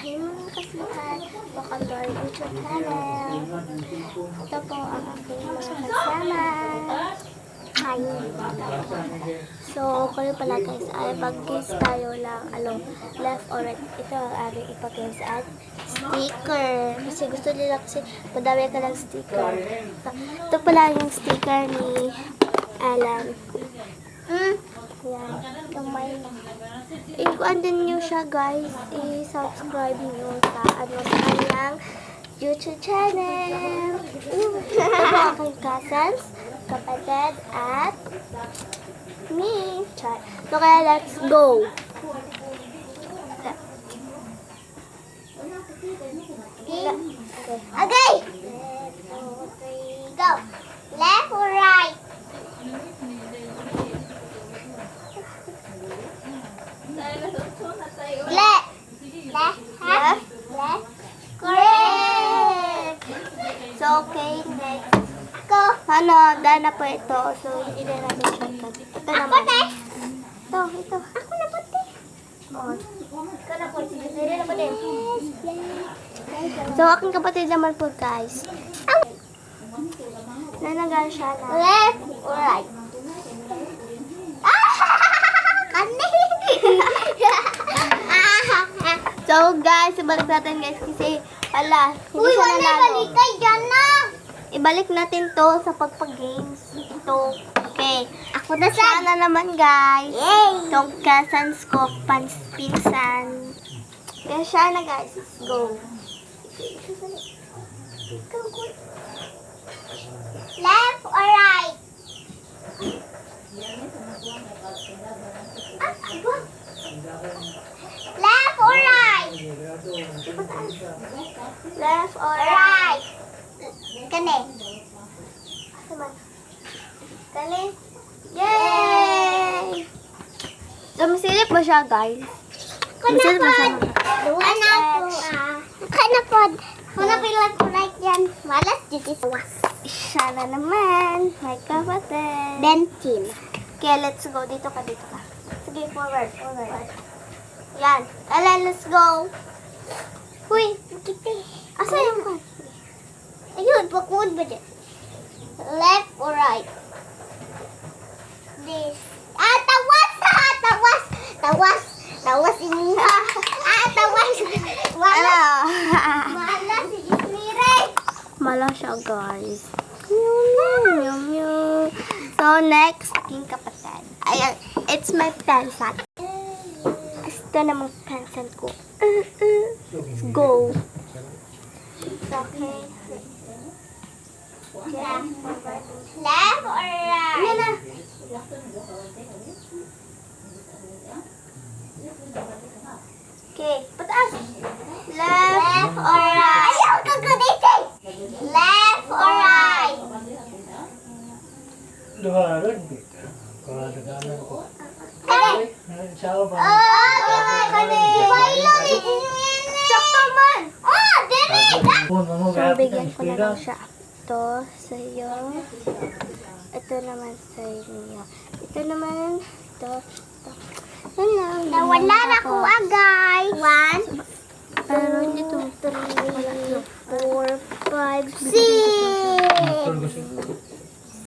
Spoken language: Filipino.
Hi mga kasihan, welcome to our YouTube channel. Ito po ang aking mga kasama. Hi. So, kayo pala guys, ay pag-guess tayo lang, left or right. Ito ang aming ipag-guess at sticker. Kasi gusto nila kasi madami ka ng sticker. Ito pala yung sticker ni Alan. Yan, kamay na. I-kuan din nyo siya guys, i-subscribe nyo sa kanyang YouTube channel. Ito po aking cousins, kapatid, at me. So kaya let's go. Okay. 1, 2, 3, go. Left or right? Left. Correct. So, okay, next. Dahil na po ito. So, hindi na natin shortcut. Ito naman. Ito. Ako na po, te. Ikaw na po. Sige na po din. So, aking kapatid naman po, guys. Nanagal siya na. Left or right? So guys, ibalik natin guys kasi hindi siya nanalo. Ibalik natin to sa pagpag-games. Ito. Okay. Ako na sana naman guys. Itong cousins ko, pinsan. Kaya siya na guys. Let's go. Left or right? Left or right? Left or right? Kani. Kani. Yay! So, masilip ba siya, guys? Masilip ba siya? Kanapod. Kanapod ko right yan. Malas dito sa was. Siya na naman. My kapatid. Bentin. Okay, let's go. Dito ka. Sige, forward. Yan. Let's go. Huy, kita. Asa yung ka? Ayun, pakod ba dyan? Left or right? This. Tawas ini. Tawas. Malas si Ismire. Malas siya, guys. Yum. So, next, aking kapatid. Ayan, it's my pencil. Ito namang pencil ko. Let's go. Okay. Left or right? Okay, pataas. Left or right? Ayaw ka dito. Left or right? Luharag dito. Kalau ada kanan ko. Insya Allah. Sakto man. So, So, bigyan ko na lang siya. Ito sa iyo. Ito naman sa inyo. Ito naman. Ito. Nawala na ko agay. 1, pero hindi ito. 3, 4, 5, 6.